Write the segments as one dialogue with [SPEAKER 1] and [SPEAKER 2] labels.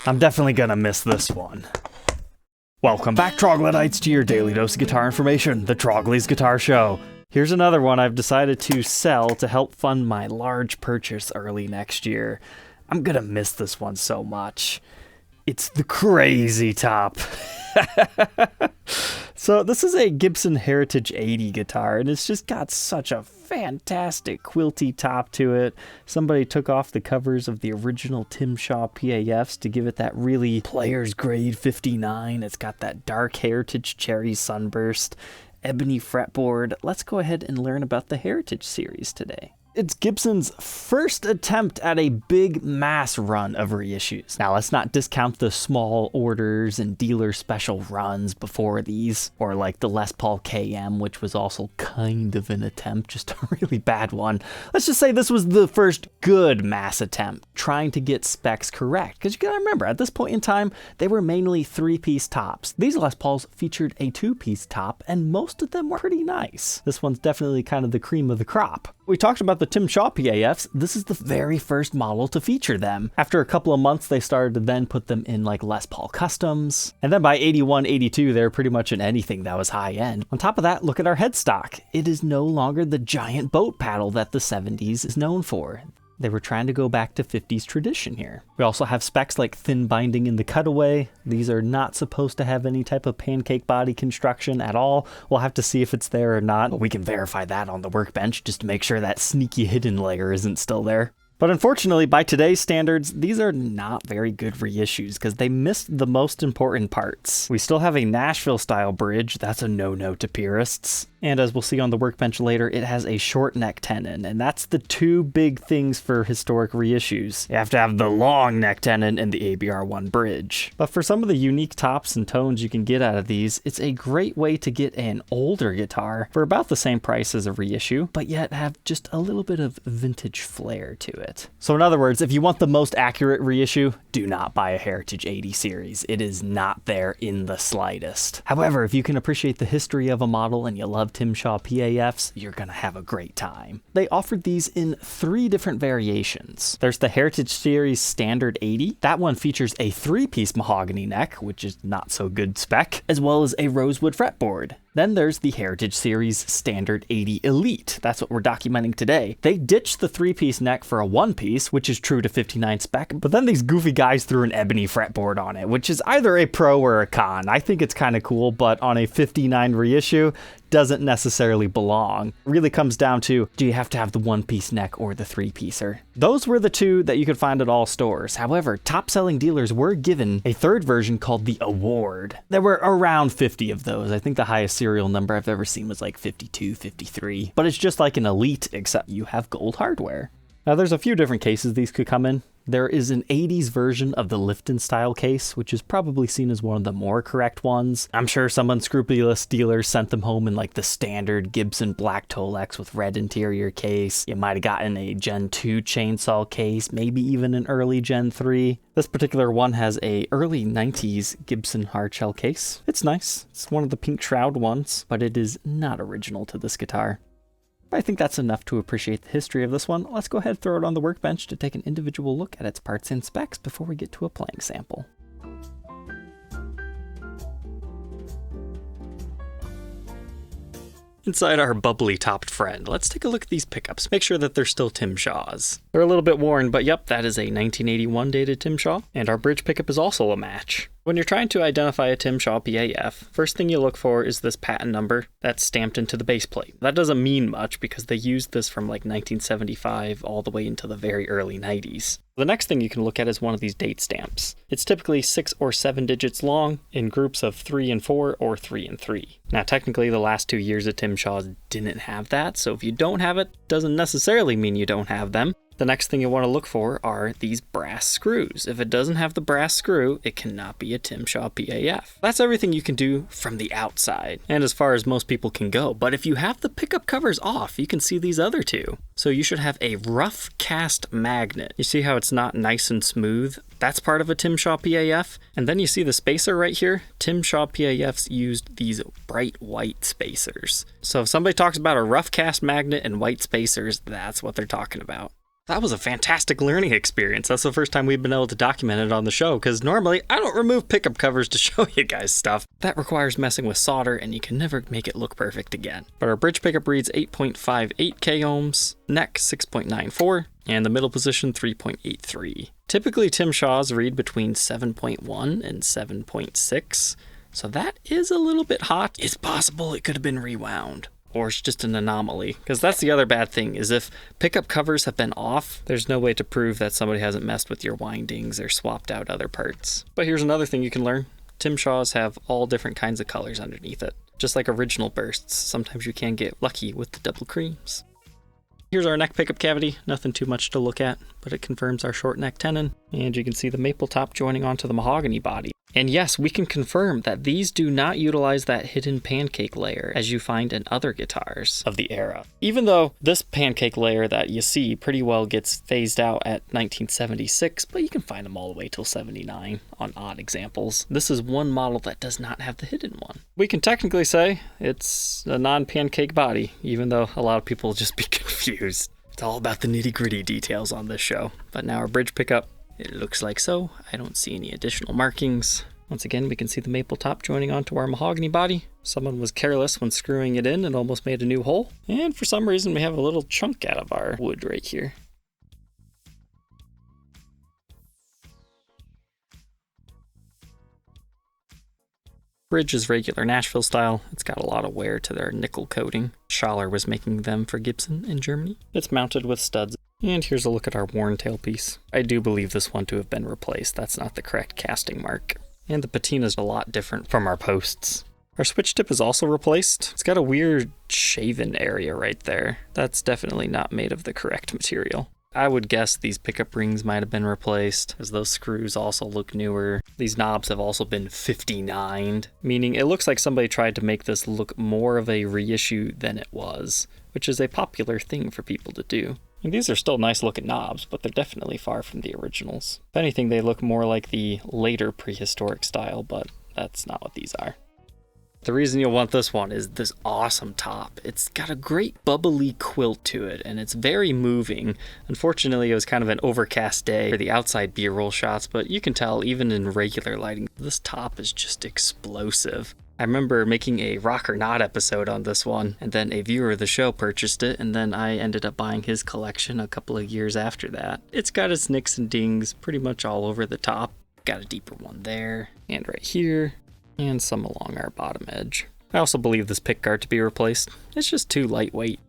[SPEAKER 1] I'm definitely gonna miss this one. Welcome back, Troglodytes, to your daily dose of guitar information, the Trogly's Guitar Show. Here's another one I've decided to sell to help fund my large purchase early next year. I'm gonna miss this one so much. It's the Crazy Top. So this is a Gibson Heritage 80 guitar, and it's just got such a fantastic quilty top to it. Somebody took off the covers of the original Tim Shaw PAFs to give it that really player's grade 59. It's got that dark Heritage cherry sunburst, ebony fretboard. Let's go ahead and learn about the Heritage series today. It's Gibson's first attempt at a big mass run of reissues. Now, let's not discount the small orders and dealer special runs before these, or like the Les Paul KM, which was also kind of an attempt, just a really bad one. Let's just say this was the first good mass attempt, trying to get specs correct. Because you gotta remember, at this point in time, they were mainly 3-piece tops. These Les Pauls featured a 2-piece top, and most of them were pretty nice. This one's definitely kind of the cream of the crop. We talked about the Tim Shaw PAFs. This is the very first model to feature them. After a couple of months, they started to then put them in like Les Paul Customs. And then by 81, 82, they're pretty much in anything that was high end. On top of that, look at our headstock. It is no longer the giant boat paddle that the 70s is known for. They were trying to go back to 50s tradition here. We also have specs like thin binding in the cutaway. These are not supposed to have any type of pancake body construction at all. We'll have to see if it's there or not, but we can verify that on the workbench just to make sure that sneaky hidden layer isn't still there. But unfortunately, by today's standards, these are not very good reissues because they missed the most important parts. We still have a Nashville-style bridge. That's a no-no to purists. And as we'll see on the workbench later, it has a short neck tenon, and that's the two big things for historic reissues. You have to have the long neck tenon and the ABR1 bridge. But for some of the unique tops and tones you can get out of these, it's a great way to get an older guitar for about the same price as a reissue, but yet have just a little bit of vintage flair to it. So in other words, if you want the most accurate reissue, do not buy a Heritage 80 series. It is not there in the slightest. However, if you can appreciate the history of a model and you love Tim Shaw PAFs, you're gonna have a great time. They offered these in 3 different variations. There's the Heritage Series Standard 80. That one features a 3-piece mahogany neck, which is not so good spec, as well as a rosewood fretboard. Then there's the Heritage Series Standard 80 Elite. That's what we're documenting today. They ditched the 3-piece neck for a 1-piece, which is true to 59 spec, but then these goofy guys threw an ebony fretboard on it, which is either a pro or a con. I think it's kind of cool, but on a 59 reissue, doesn't necessarily belong. It really comes down to, do you have to have the 1-piece neck or the 3-piecer? Those were the two that you could find at all stores. However, top-selling dealers were given a 3rd version called the Award. There were around 50 of those. I think the highest serial number I've ever seen was like 52, 53. But it's just like an Elite, except you have gold hardware. Now there's a few different cases these could come in. There is an 80s version of the Lifton style case, which is probably seen as one of the more correct ones. I'm sure some unscrupulous dealers sent them home in like the standard Gibson black Tolex with red interior case. You might have gotten a Gen 2 chainsaw case, maybe even an early Gen 3. This particular one has a early 90s Gibson hardshell case. It's nice. It's one of the pink shroud ones, but it is not original to this guitar. I think that's enough to appreciate the history of this one. Let's go ahead and throw it on the workbench to take an individual look at its parts and specs before we get to a playing sample. Inside our bubbly topped friend, let's take a look at these pickups. Make sure that they're still Tim Shaw's. They're a little bit worn, but yep, that is a 1981 dated Tim Shaw. And our bridge pickup is also a match. When you're trying to identify a Tim Shaw PAF, first thing you look for is this patent number that's stamped into the base plate. That doesn't mean much because they used this from like 1975 all the way into the very early 90s. The next thing you can look at is one of these date stamps. It's typically 6 or 7 digits long in groups of 3 and 4 or 3 and 3. Now technically the last 2 years of Tim Shaw's didn't have that, so if you don't have it, doesn't necessarily mean you don't have them. The next thing you want to look for are these brass screws. If it doesn't have the brass screw, it cannot be a Tim Shaw PAF. That's everything you can do from the outside, and as far as most people can go. But if you have the pickup covers off, you can see these other two. So you should have a rough cast magnet. You see how it's not nice and smooth? That's part of a Tim Shaw PAF. And then you see the spacer right here? Tim Shaw PAFs used these bright white spacers. So if somebody talks about a rough cast magnet and white spacers, that's what they're talking about. That was a fantastic learning experience. That's the first time we've been able to document it on the show, because normally I don't remove pickup covers to show you guys stuff. That requires messing with solder, and you can never make it look perfect again. But our bridge pickup reads 8.58 k ohms, neck 6.94, and the middle position 3.83. Typically Tim Shaw's read between 7.1 and 7.6, so that is a little bit hot. It's possible it could have been rewound. Or it's just an anomaly. Because that's the other bad thing, is if pickup covers have been off, there's no way to prove that somebody hasn't messed with your windings or swapped out other parts. But here's another thing you can learn. Tim Shaws have all different kinds of colors underneath it. Just like original bursts, sometimes you can get lucky with the double creams. Here's our neck pickup cavity. Nothing too much to look at, but it confirms our short neck tenon. And you can see the maple top joining onto the mahogany body. And yes, we can confirm that these do not utilize that hidden pancake layer as you find in other guitars of the era. Even though this pancake layer that you see pretty well gets phased out at 1976, but you can find them all the way till 79 on odd examples. This is one model that does not have the hidden one. We can technically say it's a non-pancake body, even though a lot of people will just be confused. It's all about the nitty-gritty details on this show. But now our bridge pickup, it looks like so. I don't see any additional markings. Once again, we can see the maple top joining onto our mahogany body. Someone was careless when screwing it in and almost made a new hole. And for some reason, we have a little chunk out of our wood right here. Bridge is regular Nashville style. It's got a lot of wear to their nickel coating. Schaller was making them for Gibson in Germany. It's mounted with studs. And here's a look at our worn tailpiece. I do believe this one to have been replaced. That's not the correct casting mark. And the patina's a lot different from our posts. Our switch tip is also replaced. It's got a weird shaven area right there. That's definitely not made of the correct material. I would guess these pickup rings might have been replaced, as those screws also look newer. These knobs have also been 59'd, meaning it looks like somebody tried to make this look more of a reissue than it was, which is a popular thing for people to do. And these are still nice looking knobs, but they're definitely far from the originals. If anything, they look more like the later prehistoric style, but that's not what these are. The reason you'll want this one is this awesome top. It's got a great bubbly quilt to it, and it's very moving. Unfortunately, it was kind of an overcast day for the outside B-roll shots, but you can tell even in regular lighting, this top is just explosive. I remember making a Rock or Not episode on this one, and then a viewer of the show purchased it, and then I ended up buying his collection a couple of years after that. It's got its nicks and dings pretty much all over the top. Got a deeper one there, and right here, and some along our bottom edge. I also believe this pickguard to be replaced. It's just too lightweight.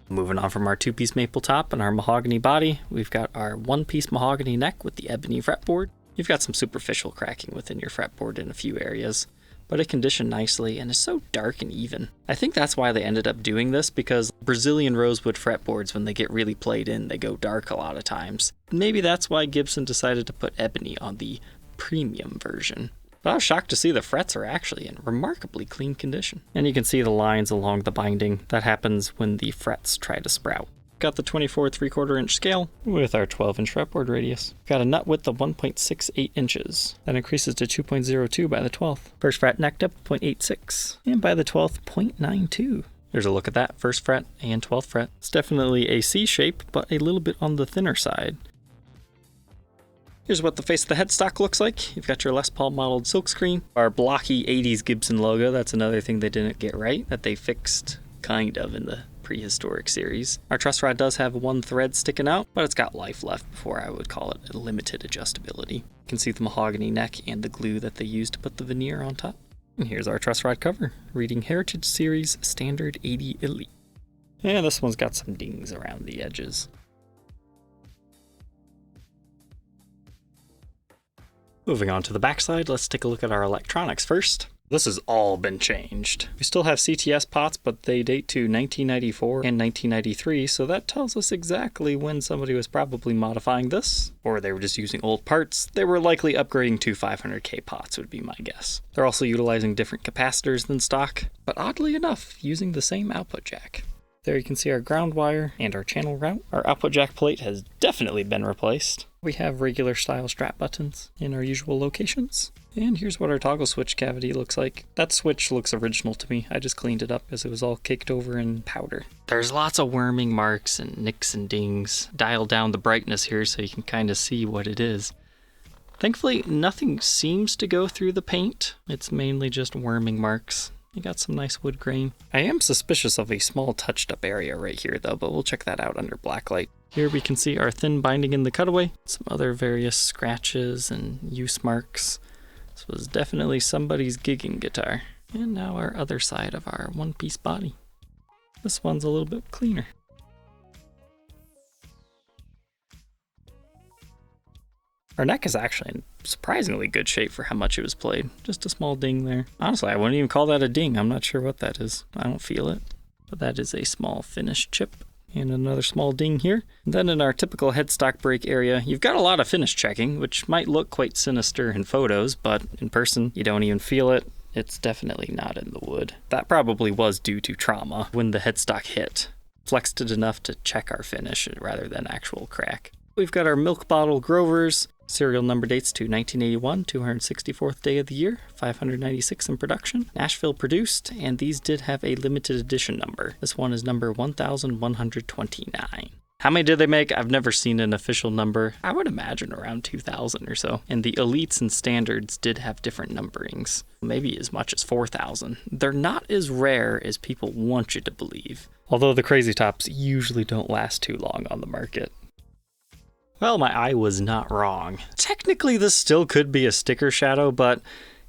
[SPEAKER 1] Moving on from our two-piece maple top and our mahogany body, we've got our one-piece mahogany neck with the ebony fretboard. You've got some superficial cracking within your fretboard in a few areas, but it conditioned nicely and is so dark and even. I think that's why they ended up doing this, because Brazilian rosewood fretboards, when they get really played in, they go dark a lot of times. Maybe that's why Gibson decided to put ebony on the premium version. But I was shocked to see the frets are actually in remarkably clean condition. And you can see the lines along the binding. That happens when the frets try to sprout. Got the 24 3/4 inch scale with our 12 inch fretboard radius. Got a nut width of 1.68 inches. That increases to 2.02 by the 12th. First fret neck depth 0.86, and by the 12th 0.92. There's a look at that first fret and 12th fret. It's definitely a C shape, but a little bit on the thinner side. Here's what the face of the headstock looks like. You've got your Les Paul modeled silkscreen. Our blocky 80s Gibson logo, that's another thing they didn't get right, that they fixed kind of in the prehistoric series. Our truss rod does have one thread sticking out, but it's got life left before I would call it a limited adjustability. You can see the mahogany neck and the glue that they used to put the veneer on top. And here's our truss rod cover, reading Heritage Series Standard 80 Elite. And this one's got some dings around the edges. Moving on to the backside, let's take a look at our electronics first. This has all been changed. We still have CTS pots, but they date to 1994 and 1993, so that tells us exactly when somebody was probably modifying this, or they were just using old parts. They were likely upgrading to 500K pots, would be my guess. They're also utilizing different capacitors than stock, but oddly enough, using the same output jack. There you can see our ground wire and our channel route. Our output jack plate has definitely been replaced. We have regular style strap buttons in our usual locations. And here's what our toggle switch cavity looks like. That switch looks original to me. I just cleaned it up as it was all caked over in powder. There's lots of worming marks and nicks and dings. Dial down the brightness here so you can kind of see what it is. Thankfully, nothing seems to go through the paint. It's mainly just worming marks. You got some nice wood grain. I am suspicious of a small touched up area right here though, but we'll check that out under blacklight. Here we can see our thin binding in the cutaway, some other various scratches and use marks. This was definitely somebody's gigging guitar. And now our other side of our one-piece body. This one's a little bit cleaner. Our neck is actually in surprisingly good shape for how much it was played. Just a small ding there. Honestly, I wouldn't even call that a ding. I'm not sure what that is. I don't feel it. But that is a small finish chip. And another small ding here. And then in our typical headstock break area, you've got a lot of finish checking, which might look quite sinister in photos, but in person, you don't even feel it. It's definitely not in the wood. That probably was due to trauma when the headstock hit. Flexed it enough to check our finish rather than actual crack. We've got our milk bottle Grovers. Serial number dates to 1981, 264th day of the year, 596 in production, Nashville produced, and these did have a limited edition number. This one is number 1129. How many did they make? I've never seen an official number. I would imagine around 2,000 or so. And the elites and standards did have different numberings, maybe as much as 4,000. They're not as rare as people want you to believe, although the crazy tops usually don't last too long on the market. Well, my eye was not wrong. Technically, this still could be a sticker shadow, but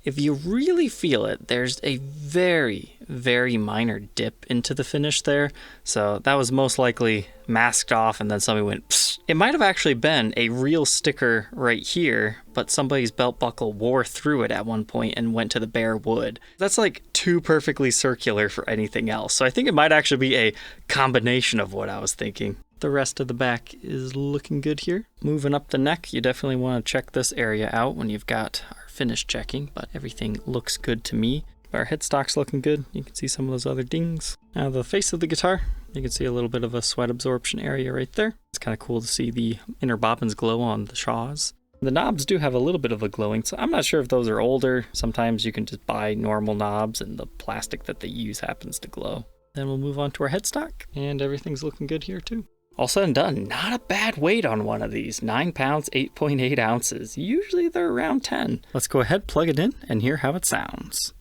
[SPEAKER 1] if you really feel it, there's a very, very minor dip into the finish there. So that was most likely masked off and then somebody went, psst. It might have actually been a real sticker right here, but somebody's belt buckle wore through it at one point and went to the bare wood. That's like too perfectly circular for anything else. So I think it might actually be a combination of what I was thinking. The rest of the back is looking good here. Moving up the neck, you definitely want to check this area out when you've got our finish checking, but everything looks good to me. Our headstock's looking good. You can see some of those other dings. Now the face of the guitar, you can see a little bit of a sweat absorption area right there. It's kind of cool to see the inner bobbins glow on the Shaws. The knobs do have a little bit of a glowing, so I'm not sure if those are older. Sometimes you can just buy normal knobs and the plastic that they use happens to glow. Then we'll move on to our headstock, and everything's looking good here too. All said and done, not a bad weight on one of these. 9 pounds, 8.8 ounces. Usually they're around 10. Let's go ahead, plug it in, and hear how it sounds.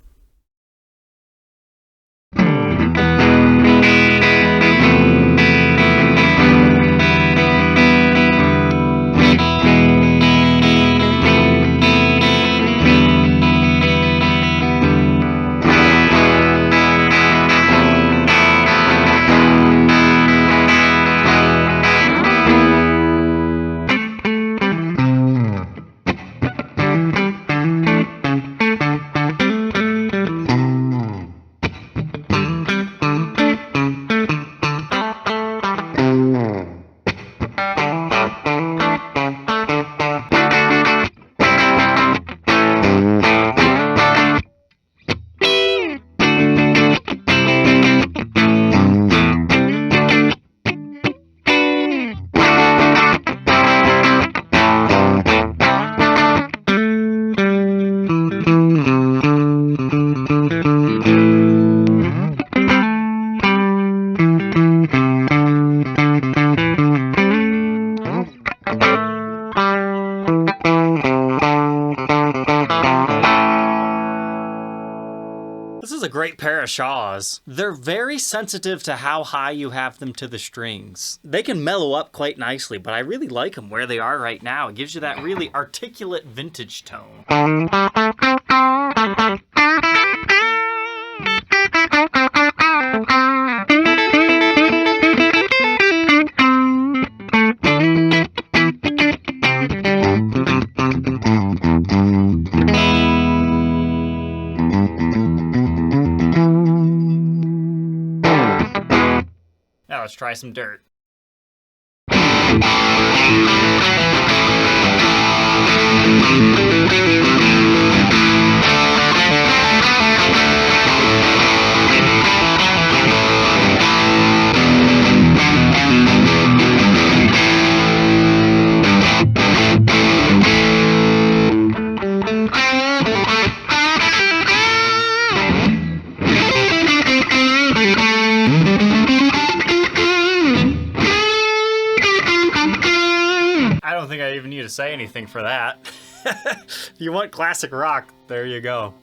[SPEAKER 1] This is a great pair of Shaws. They're very sensitive to how high you have them to the strings. They can mellow up quite nicely, but I really like them where they are right now. It gives you that really articulate vintage tone. Now let's try some dirt.
[SPEAKER 2] I don't think I even need to say anything for that. If you want classic rock, there you go.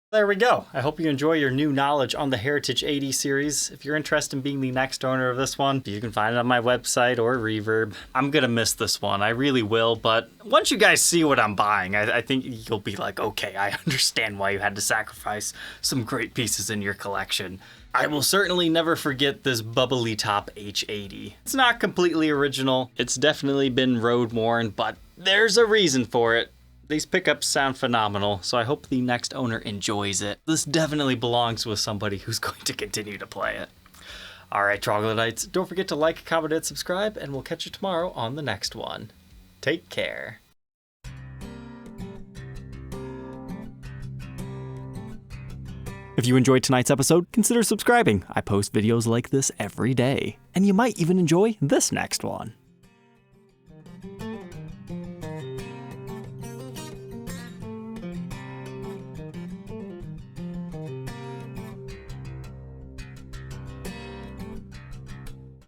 [SPEAKER 2] There we go. I hope you enjoy your new knowledge on the Heritage 80 series. If you're interested in being the next owner of this one, you can find it on my website or Reverb. I'm gonna miss this one, I really will, but once you guys see what I'm buying, I think you'll be like, okay, I understand why you had to sacrifice some great pieces in your collection. I will certainly never forget this bubbly top H80. It's not completely original. It's definitely been road worn, but there's a reason for it. These pickups sound phenomenal, so I hope the next owner enjoys it. This definitely belongs with somebody who's going to continue to play it. Alright, Troglodytes, don't forget to like, comment, and subscribe, and we'll catch you tomorrow on the next one. Take care.
[SPEAKER 1] If you enjoyed tonight's episode, consider subscribing. I post videos like this every day. And you might even enjoy this next one.